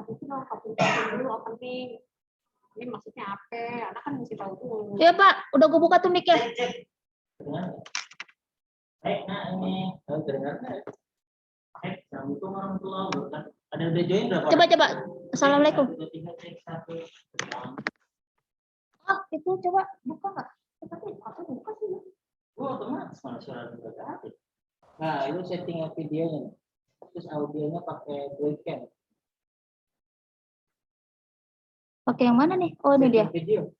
Itu dong kapten dulu opening. Ini maksudnya apa? Anak kan mesti tahu dulu. Iya Pak, udah gue buka tuh mic-nya. Ini terdengar. Assalamualaikum warahmatullahi wabarakatuh. Ada udah join berapa? Coba. Assalamualaikum. 1, 2, 3, cek 1. Oh, itu coba buka nggak? Tapi aku buka sih. Otomatis mana suara juga aktif. Nah, itu setting videonya. Terus audionya pakai webcam. Pakai yang mana nih? Oh, ini dia. Video.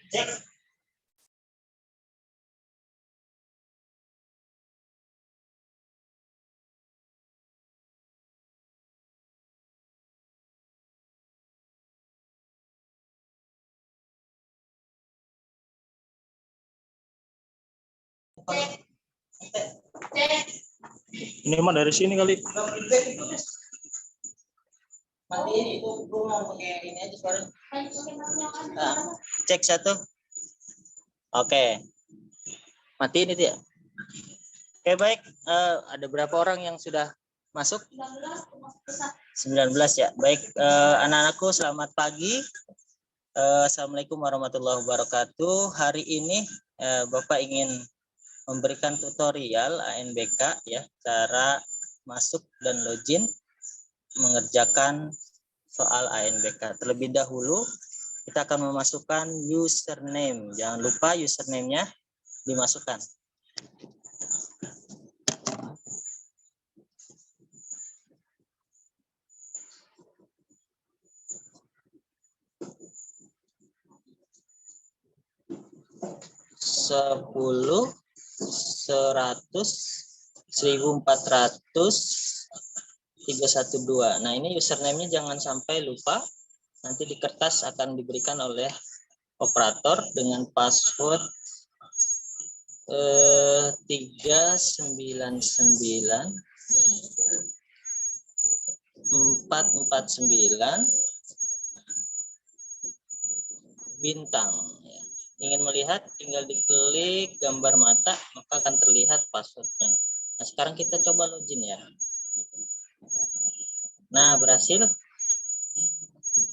Cek. Ini mah dari sini kali. Matiin itu, gue mau pakai ini aja suara. Nah, cek 1. Oke. Matiin itu ya. Oke baik. Ada berapa orang yang sudah masuk? 19 ya. Baik, anak-anakku selamat pagi. Assalamualaikum warahmatullahi wabarakatuh. Hari ini Bapak ingin memberikan tutorial ANBK ya, cara masuk dan login mengerjakan soal ANBK. Terlebih dahulu kita akan memasukkan username. Jangan lupa username-nya dimasukkan. Sepuluh 100 1400 312. Nah, ini username-nya jangan sampai lupa. Nanti di kertas akan diberikan oleh operator dengan password 399 449 bintang. Ingin melihat, tinggal diklik gambar mata, maka akan terlihat passwordnya. Nah, sekarang kita coba login ya. Nah, berhasil.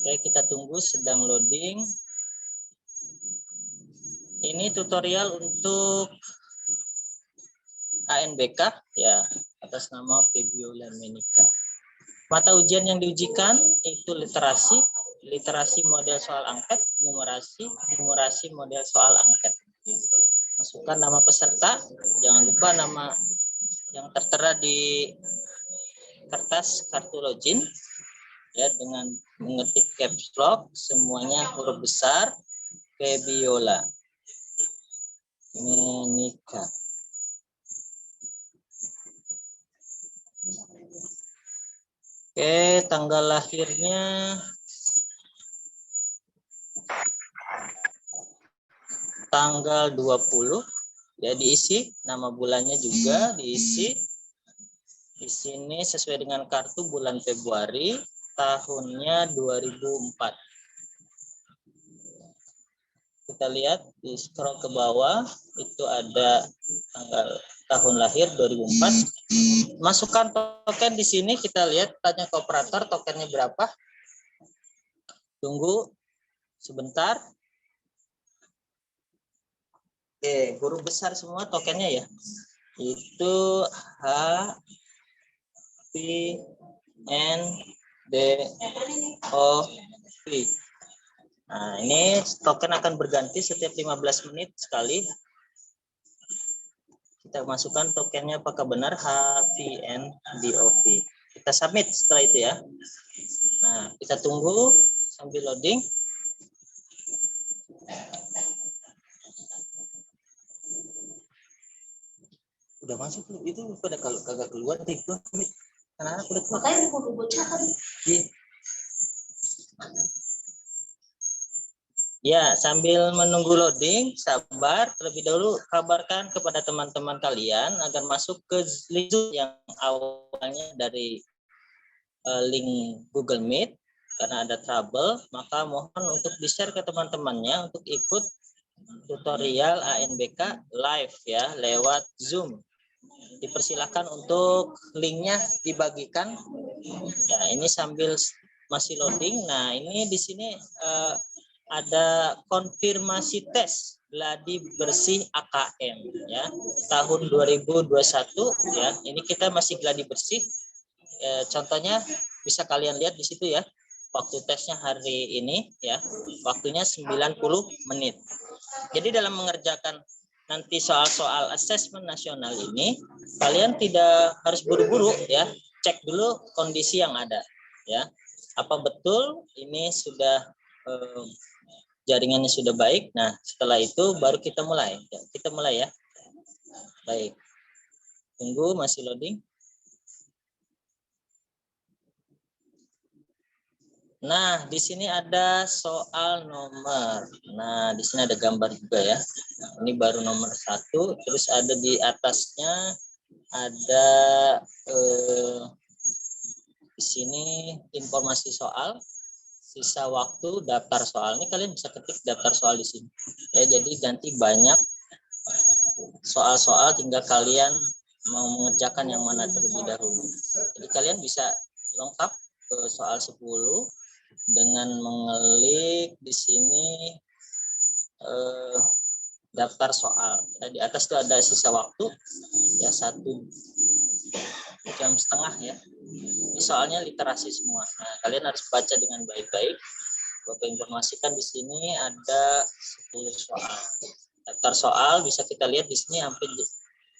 Oke, kita tunggu, sedang loading. Ini tutorial untuk ANBK ya, atas nama Febiola Menika. Mata ujian yang diujikan itu literasi model soal angket, numerasi model soal angket. Masukkan nama peserta, jangan lupa nama yang tertera di kertas kartu login ya, dengan mengetik caps lock, semuanya huruf besar, Febiola Menika. Oke, tanggal lahirnya tanggal 20 ya, diisi nama bulannya juga diisi. Di sini sesuai dengan kartu bulan Februari, tahunnya 2004. Kita lihat di scroll ke bawah itu ada tanggal tahun lahir 2004. Masukkan token di sini, kita lihat, tanya ke operator tokennya berapa. Tunggu sebentar. Oke, huruf besar semua tokennya ya. Itu H P N D O P. Nah, ini token akan berganti setiap 15 menit sekali. Kita masukkan tokennya apakah benar HVNDOV. Kita submit setelah itu ya. Nah, kita tunggu sambil loading. Udah masuk itu pada kalau kagak keluar deh gua. Karena udah keluar. Makanya gua bocah kan. Ya, sambil menunggu loading, sabar terlebih dahulu kabarkan kepada teman-teman kalian agar masuk ke link yang awalnya dari link Google Meet. Karena ada trouble, maka mohon untuk di-share ke teman-temannya untuk ikut tutorial ANBK live ya lewat Zoom. Dipersilakan untuk linknya dibagikan. Ya, ini sambil masih loading. Nah, ini di sini ada konfirmasi tes gladi bersih AKM ya tahun 2021 ya. Ini kita masih gladi bersih. Contohnya bisa kalian lihat di situ ya. Waktu tesnya hari ini ya, waktunya 90 menit. Jadi dalam mengerjakan nanti soal-soal asesmen nasional ini, kalian tidak harus buru-buru ya, cek dulu kondisi yang ada ya. Apa betul ini sudah jaringannya sudah baik? Nah, setelah itu baru kita mulai. Ya, kita mulai ya. Baik. Tunggu masih loading. Nah, di sini ada soal nomor. Nah, di sini ada gambar juga ya. Ini baru nomor 1. Terus ada di atasnya ada di sini informasi soal, sisa waktu, daftar soal. Ini kalian bisa ketik daftar soal di sini. Ya, jadi ganti banyak soal-soal, tinggal kalian mau mengerjakan yang mana terlebih dahulu. Jadi kalian bisa lengkap ke soal 10 dengan mengelik di sini daftar soal. Ya, di atas itu ada sisa waktu ya 1,5 jam ya. Ini soalnya literasi semua. Nah, kalian harus baca dengan baik-baik. Bapak informasikan di sini ada 10 soal. Daftar soal bisa kita lihat di sini hampir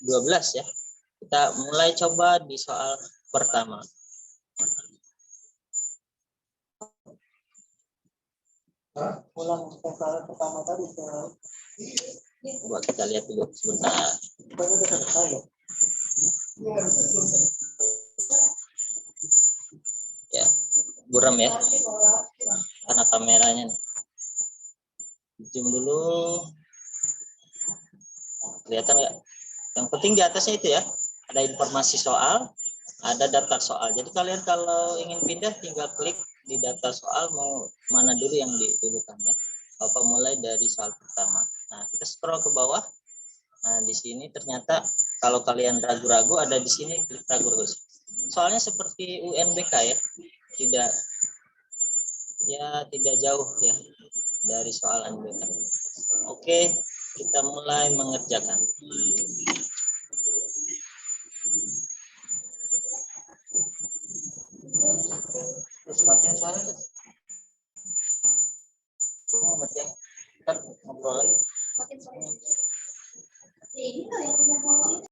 12 ya. Kita mulai coba di soal pertama. Ulang soal pertama tadi Coba kita lihat dulu sebentar. Ya, buram ya. Karena kameranya nih. Zoom dulu. Kelihatan nggak? Yang penting di atasnya itu ya. Ada informasi soal, ada daftar soal. Jadi kalian kalau ingin pindah tinggal klik di daftar soal mau mana dulu yang didulukan ya. Bapak mulai dari soal pertama. Nah, kita scroll ke bawah. Nah, di sini ternyata kalau kalian ragu-ragu ada di sini klik ragu-ragu. Soalnya seperti UNBK ya. Tidak jauh ya dari soal UNBK. Oke, kita mulai mengerjakan. Terus matiin soalnya. Ngerjain. Kita ngobrol lagi. Ini loh yang punya kunci.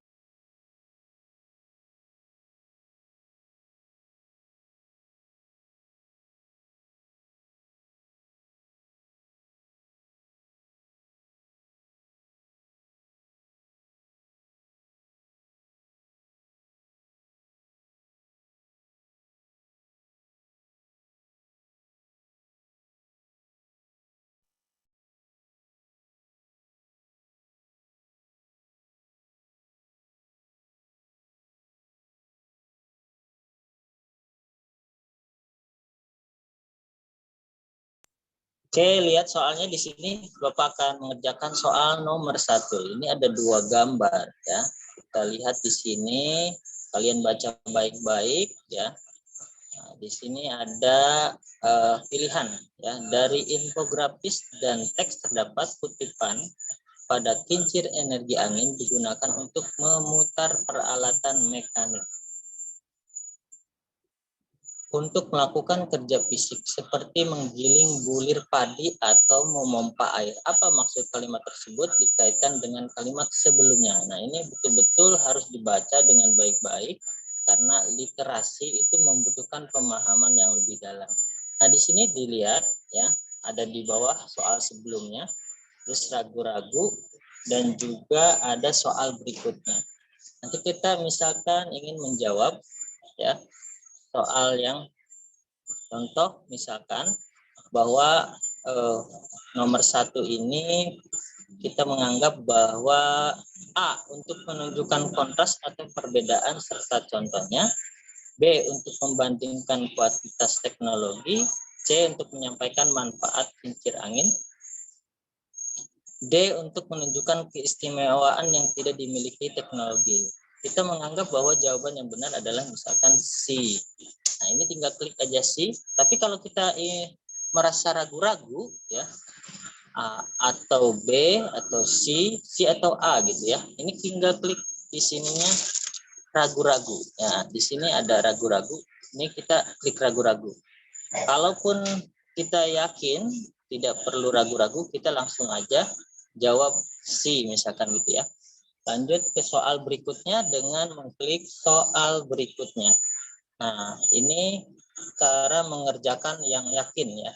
Oke, lihat soalnya di sini Bapak akan mengerjakan soal nomor 1. Ini ada 2 gambar ya. Kita lihat di sini, kalian baca baik-baik ya. Nah, di sini ada pilihan ya dari infografis dan teks terdapat kutipan pada kincir energi angin digunakan untuk memutar peralatan mekanik. untuk melakukan kerja fisik seperti menggiling bulir padi atau memompa air. Apa maksud kalimat tersebut dikaitkan dengan kalimat sebelumnya? Nah, ini betul-betul harus dibaca dengan baik-baik karena literasi itu membutuhkan pemahaman yang lebih dalam. Nah, di sini dilihat ya, ada di bawah soal sebelumnya, terus ragu-ragu, dan juga ada soal berikutnya. Nanti kita misalkan ingin menjawab ya soal yang contoh, misalkan bahwa nomor 1 ini kita menganggap bahwa A untuk menunjukkan kontras atau perbedaan serta contohnya, B untuk membandingkan kuantitas teknologi, C untuk menyampaikan manfaat kincir angin, D untuk menunjukkan keistimewaan yang tidak dimiliki teknologi. Kita menganggap bahwa jawaban yang benar adalah misalkan C. Nah, ini tinggal klik aja C. Tapi kalau kita merasa ragu-ragu ya, A atau B atau C atau A gitu ya. Ini tinggal klik di sininya ragu-ragu. Ya, di sini ada ragu-ragu. Ini kita klik ragu-ragu. Kalaupun kita yakin tidak perlu ragu-ragu, kita langsung aja jawab C misalkan gitu ya. Lanjut ke soal berikutnya dengan mengklik soal berikutnya. Nah, ini cara mengerjakan yang yakin ya.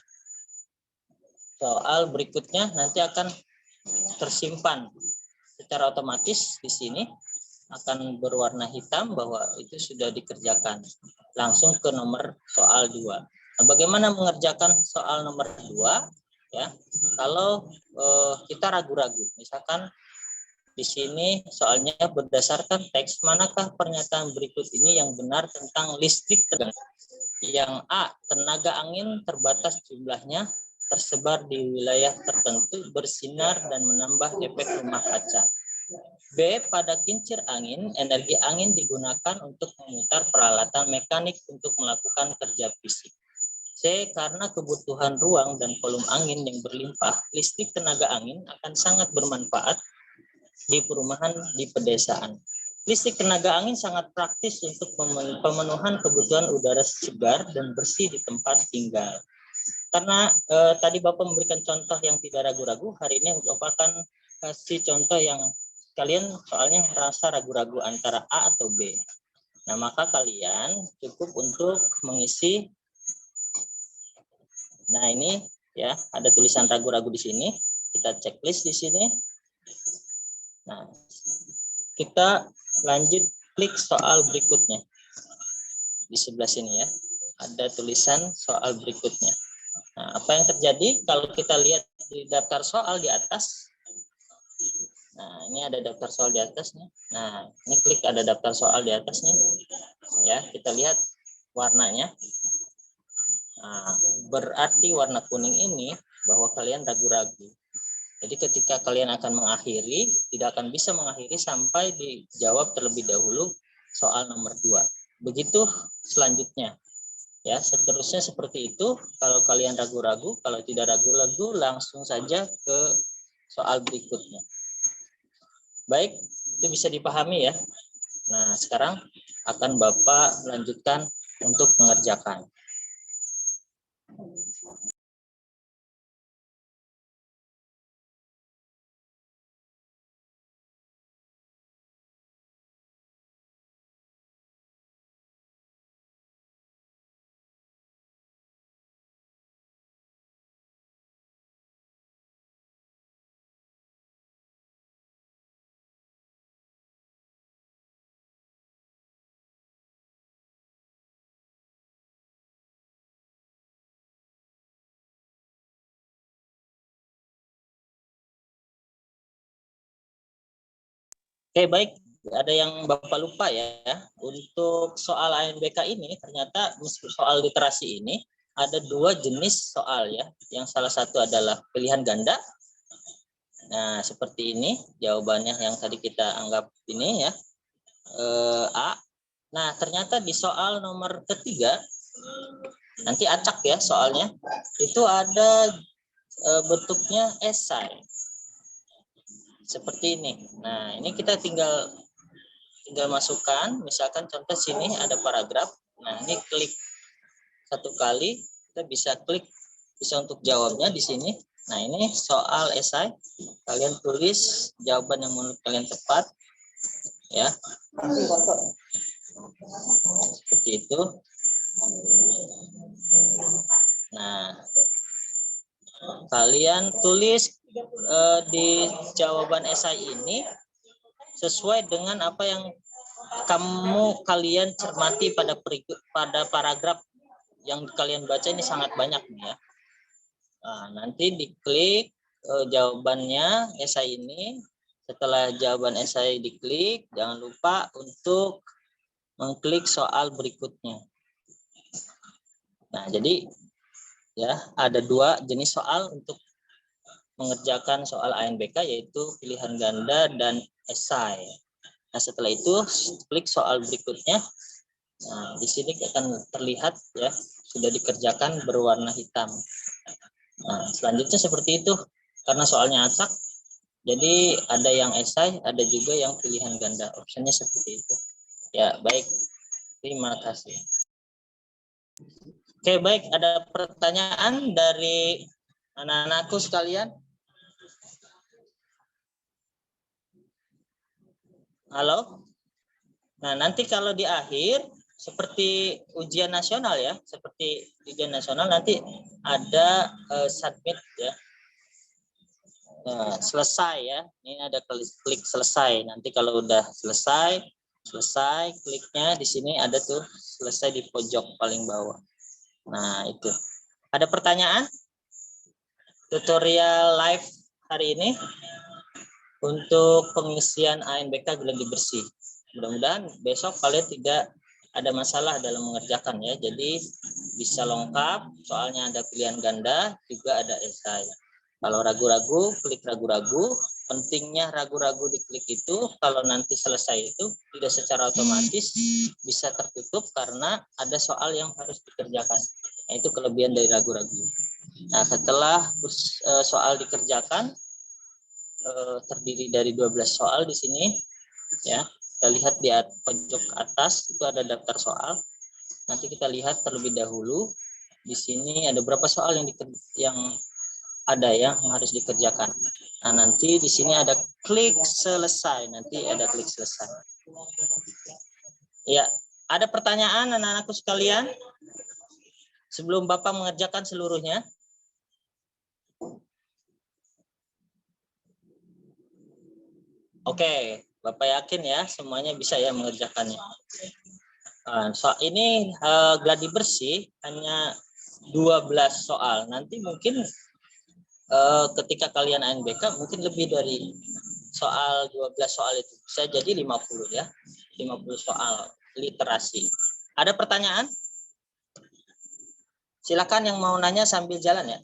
Soal berikutnya nanti akan tersimpan secara otomatis di sini akan berwarna hitam bahwa itu sudah dikerjakan. Langsung ke nomor soal 2. Nah, bagaimana mengerjakan soal nomor 2 ya? Kalau kita ragu-ragu, misalkan di sini soalnya berdasarkan teks, manakah pernyataan berikut ini yang benar tentang listrik tegangan? Yang A, tenaga angin terbatas jumlahnya, tersebar di wilayah tertentu, bersinar dan menambah efek rumah kaca. B, pada kincir angin, energi angin digunakan untuk memutar peralatan mekanik untuk melakukan kerja fisik. C, karena kebutuhan ruang dan volume angin yang berlimpah, listrik tenaga angin akan sangat bermanfaat di perumahan di pedesaan. Listrik tenaga angin sangat praktis untuk pemenuhan kebutuhan udara segar dan bersih di tempat tinggal. Karena tadi Bapak memberikan contoh yang tidak ragu-ragu, hari ini Bapak akan kasih contoh yang kalian soalnya merasa ragu-ragu antara A atau B. Nah, maka kalian cukup untuk mengisi. Nah, ini ya, ada tulisan ragu-ragu di sini. Kita checklist di sini. Nah, kita lanjut klik soal berikutnya. Di sebelah sini ya, ada tulisan soal berikutnya. Nah, apa yang terjadi kalau kita lihat di daftar soal di atas? Nah, ini ada daftar soal di atasnya. Nah, ini klik ada daftar soal di atasnya. Ya, kita lihat warnanya. Nah, berarti warna kuning ini bahwa kalian ragu-ragu. Jadi ketika kalian akan mengakhiri, tidak akan bisa mengakhiri sampai dijawab terlebih dahulu soal nomor 2. Begitu selanjutnya. Ya, seterusnya seperti itu. Kalau kalian ragu-ragu, kalau tidak ragu-ragu, langsung saja ke soal berikutnya. Baik, itu bisa dipahami ya. Nah, sekarang akan Bapak lanjutkan untuk mengerjakan. Oke, baik. Ada yang Bapak lupa ya. Untuk soal ANBK ini ternyata soal literasi ini ada 2 jenis soal ya. Yang salah satu adalah pilihan ganda. Nah, seperti ini jawabannya yang tadi kita anggap ini ya. A. Nah, ternyata di soal nomor ketiga nanti acak ya soalnya. Itu ada bentuknya esai. Seperti ini. Nah, ini kita tinggal masukkan, misalkan contoh sini ada paragraf. Nah, ini klik satu kali, kita bisa klik, bisa untuk jawabnya di sini. Nah, ini soal esai, kalian tulis jawaban yang menurut kalian tepat, ya, seperti itu. Nah, kalian tulis di jawaban esai ini sesuai dengan apa yang kalian cermati pada paragraf yang kalian baca. Ini sangat banyak nih ya. Nah, nanti diklik jawabannya esai ini. Setelah jawaban esai diklik, jangan lupa untuk mengklik soal berikutnya. Nah, jadi ya ada dua jenis soal untuk mengerjakan soal ANBK, yaitu pilihan ganda dan esai. Nah, setelah itu klik soal berikutnya. Nah, di sini akan terlihat ya sudah dikerjakan berwarna hitam. Nah, selanjutnya seperti itu. Karena soalnya acak, jadi ada yang esai, ada juga yang pilihan ganda. Opsinya seperti itu. Ya, baik. Terima kasih. Oke, baik. Ada pertanyaan dari anak-anakku sekalian? Halo? Nah, nanti kalau di akhir, seperti ujian nasional ya, seperti ujian nasional nanti ada submit ya. Nah, selesai ya. Ini ada klik selesai. Nanti kalau udah selesai kliknya di sini ada tuh selesai di pojok paling bawah. Nah, itu. Ada pertanyaan? Tutorial live hari ini untuk pengisian ANBK geladi bersih. Mudah-mudahan besok kalian tidak ada masalah dalam mengerjakan ya. Jadi bisa lengkap, soalnya ada pilihan ganda, juga ada esai. Kalau ragu-ragu, klik ragu-ragu. Pentingnya ragu-ragu diklik itu, kalau nanti selesai itu tidak secara otomatis bisa tertutup karena ada soal yang harus dikerjakan. Nah, itu kelebihan dari ragu-ragu. Nah, setelah soal dikerjakan, terdiri dari 12 soal di sini ya. Kita lihat di pojok atas itu ada daftar soal. Nanti kita lihat terlebih dahulu di sini ada berapa soal yang ada yang harus dikerjakan. Nah, nanti di sini ada klik selesai. Nanti ada klik selesai. Ya, ada pertanyaan anak-anakku sekalian sebelum Bapak mengerjakan seluruhnya? Oke, Bapak yakin ya semuanya bisa ya mengerjakannya. Ini gladi bersih hanya 12 soal. Nanti mungkin ketika kalian ANBK mungkin lebih dari 12 soal itu. Bisa jadi 50 ya. 50 soal literasi. Ada pertanyaan? Silakan yang mau nanya sambil jalan ya.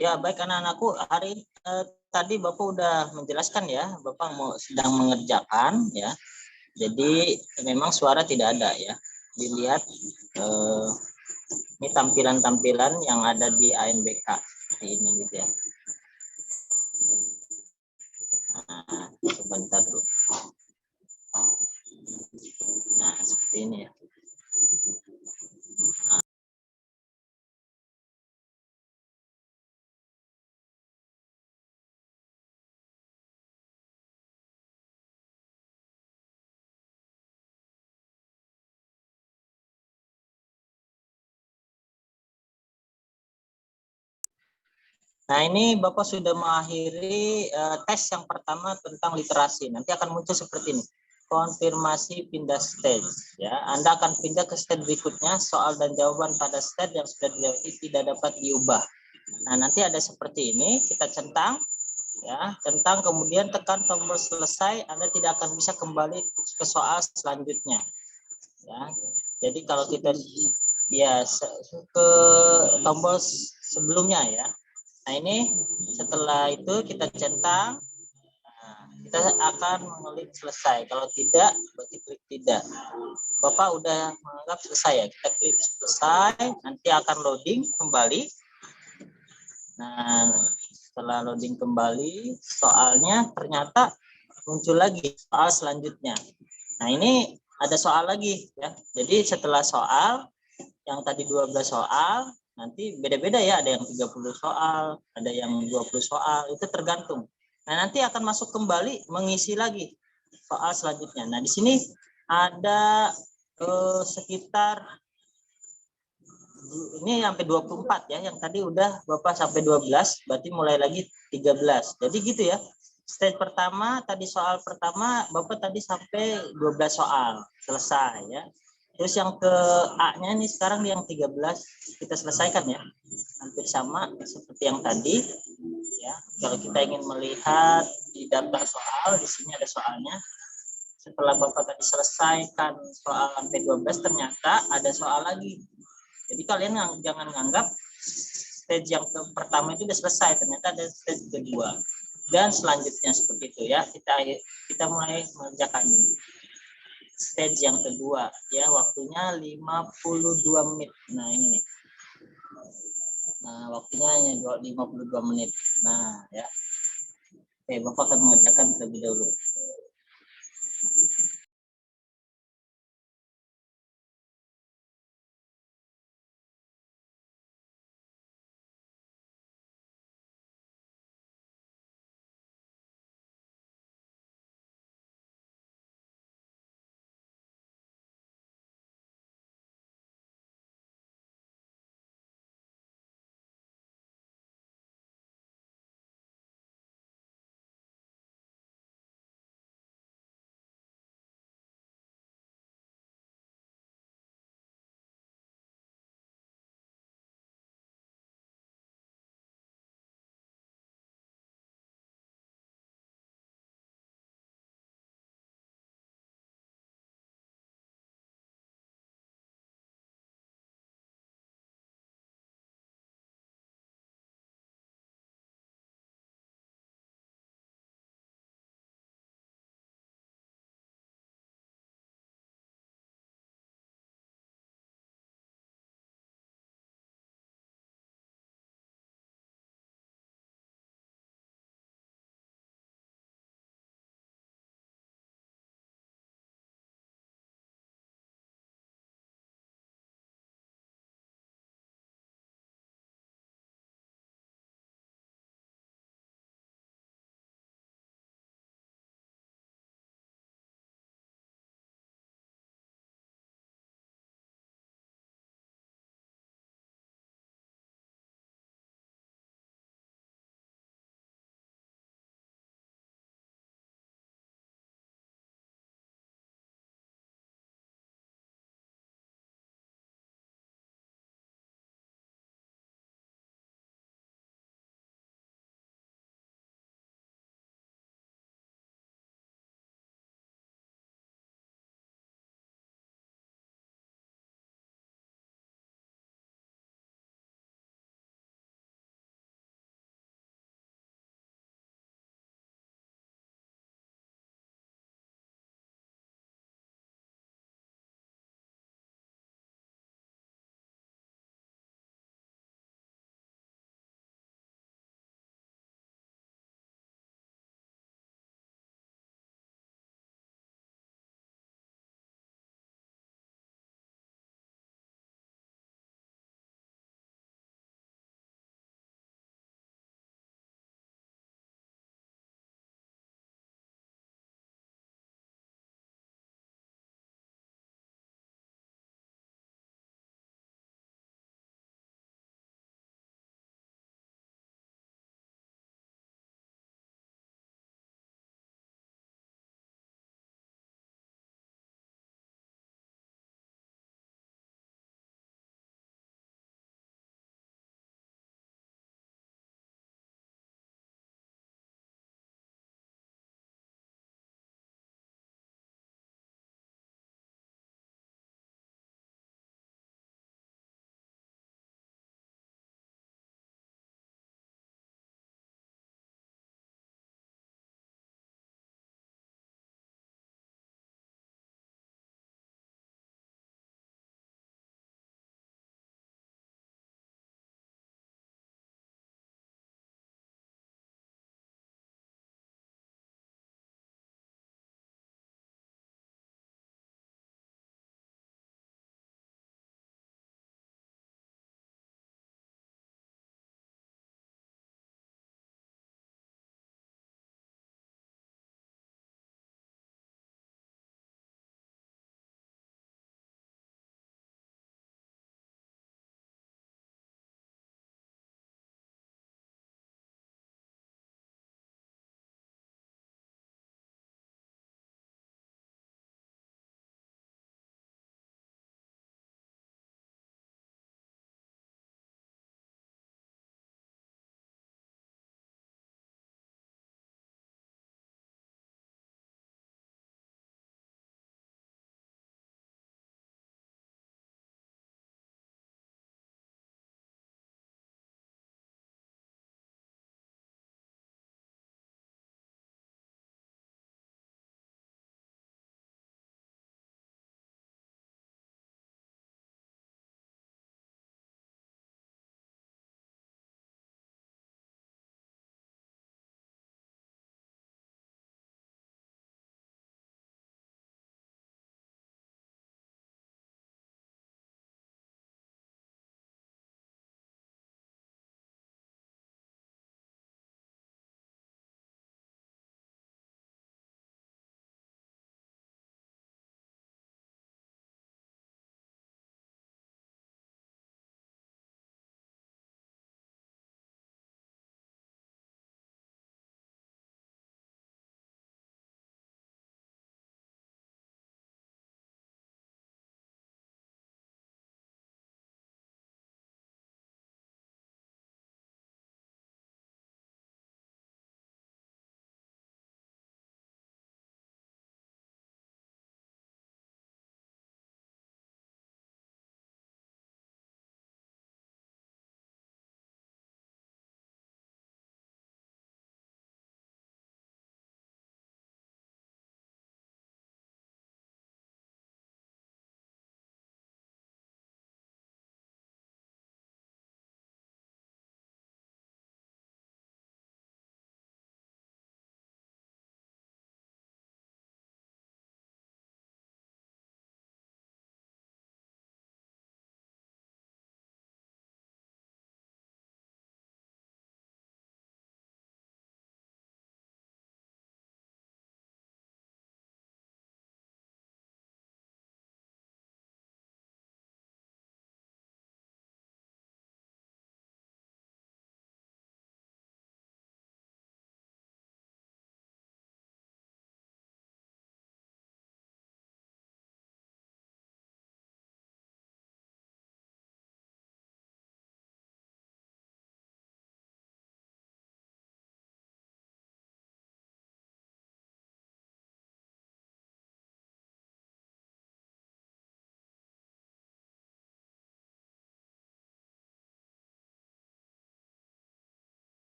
Ya, baik anak-anakku, tadi Bapak udah menjelaskan ya, Bapak sedang mengerjakan ya. Jadi memang suara tidak ada ya. Dilihat ini tampilan-tampilan yang ada di ANBK ini gitu ya. Nah, sebentar dulu. Nah, seperti ini ya. Nah, ini Bapak sudah mengakhiri tes yang pertama tentang literasi. Nanti akan muncul seperti ini. Konfirmasi pindah stage. Ya, Anda akan pindah ke stage berikutnya. Soal dan jawaban pada stage yang sudah dilewati tidak dapat diubah. Nah, nanti ada seperti ini. Kita centang. Ya, centang kemudian tekan tombol selesai. Anda tidak akan bisa kembali ke soal selanjutnya. Ya, jadi kalau kita ya ke tombol sebelumnya ya. Nah, ini setelah itu kita centang, kita akan mengklik selesai. Kalau tidak, berarti klik tidak. Bapak udah menganggap selesai ya. Kita klik selesai, nanti akan loading kembali. Nah, setelah loading kembali, soalnya ternyata muncul lagi soal selanjutnya. Nah, ini ada soal lagi ya. Jadi setelah soal, yang tadi 12 soal, nanti beda-beda ya, ada yang 30 soal, ada yang 20 soal, itu tergantung. Nah, nanti akan masuk kembali mengisi lagi soal selanjutnya. Nah, di sini ada sekitar ini sampai 24 ya, yang tadi udah Bapak sampai 12, berarti mulai lagi 13. Jadi gitu ya. Stage pertama tadi soal pertama Bapak tadi sampai 12 soal selesai ya. Terus yang ke A-nya ini sekarang yang 13 kita selesaikan ya. Hampir sama seperti yang tadi ya. Kalau kita ingin melihat di daftar soal, di sini ada soalnya. Setelah Bapak tadi selesaikan soal sampai 12, ternyata ada soal lagi. Jadi kalian jangan menganggap stage yang pertama itu sudah selesai, ternyata ada stage kedua dan selanjutnya seperti itu ya. Kita mulai mengerjakan stage yang kedua ya, waktunya 52 menit. Nah, ini nih. Nah, waktunya hanya 52 menit. Nah, ya. Oke, Bapak akan mengerjakan terlebih dahulu.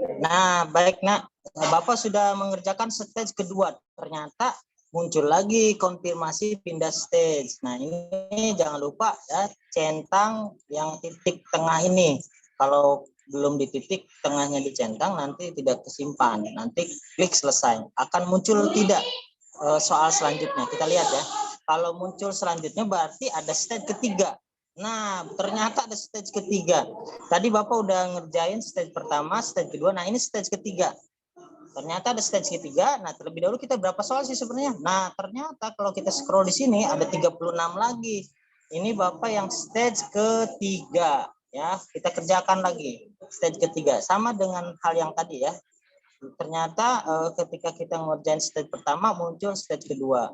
Nah, baik nak, Bapak sudah mengerjakan stage kedua. Ternyata muncul lagi konfirmasi pindah stage. Nah, ini jangan lupa ya, centang yang titik tengah ini. Kalau belum di titik tengahnya dicentang, nanti tidak kesimpan. Nanti klik selesai. Akan muncul tidak soal selanjutnya. Kita lihat ya. Kalau muncul selanjutnya berarti ada stage ketiga. Nah, ternyata ada stage ketiga. Tadi Bapak udah ngerjain stage pertama, stage kedua. Nah, ini stage ketiga. Ternyata ada stage ketiga. Nah, terlebih dahulu kita berapa soal sih sebenarnya? Nah, ternyata kalau kita scroll di sini ada 36 lagi. Ini Bapak yang stage ketiga. Ya, kita kerjakan lagi stage ketiga. Sama dengan hal yang tadi ya. Ternyata ketika kita ngerjain stage pertama muncul stage kedua.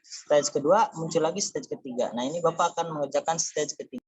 Stage kedua muncul lagi stage ketiga. Nah, ini Bapak akan mengerjakan stage ketiga.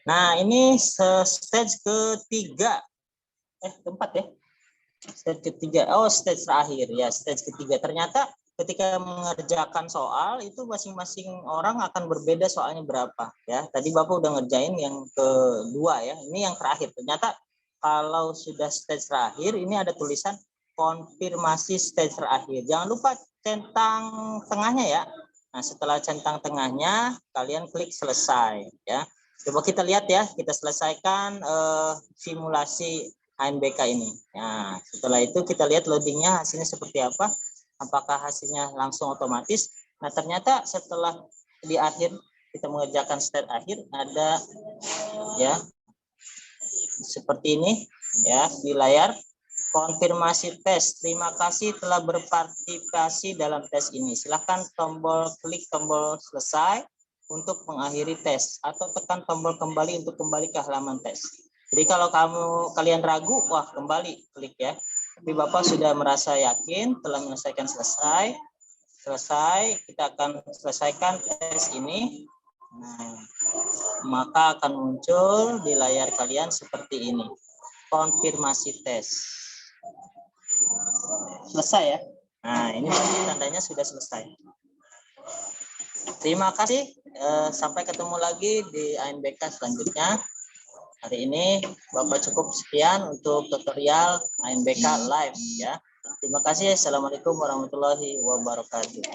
Nah, ini stage ketiga. Keempat ya. Stage ketiga. Oh, stage terakhir ya, stage ketiga. Ternyata ketika mengerjakan soal itu masing-masing orang akan berbeda soalnya berapa ya. Tadi Bapak udah ngerjain yang kedua ya. Ini yang terakhir. Ternyata kalau sudah stage terakhir ini ada tulisan konfirmasi stage terakhir. Jangan lupa centang tengahnya ya. Nah, setelah centang tengahnya, kalian klik selesai ya. Coba kita lihat ya, kita selesaikan simulasi ANBK ini. Nah, setelah itu kita lihat loadingnya hasilnya seperti apa. Apakah hasilnya langsung otomatis? Nah, ternyata setelah di akhir kita mengerjakan stage akhir ada ya seperti ini ya di layar konfirmasi tes. Terima kasih telah berpartisipasi dalam tes ini. Silahkan klik tombol selesai untuk mengakhiri tes atau tekan tombol kembali untuk kembali ke halaman tes. Jadi kalau kalian ragu, wah kembali klik ya. Tapi Bapak sudah merasa yakin telah menyelesaikan selesai, kita akan selesaikan tes ini. Nah, maka akan muncul di layar kalian seperti ini. Konfirmasi tes. Selesai ya. Nah, ini berarti tandanya sudah selesai. Terima kasih. Sampai ketemu lagi di ANBK selanjutnya. Hari ini Bapak cukup sekian untuk tutorial ANBK live ya. Terima kasih. Assalamualaikum warahmatullahi wabarakatuh.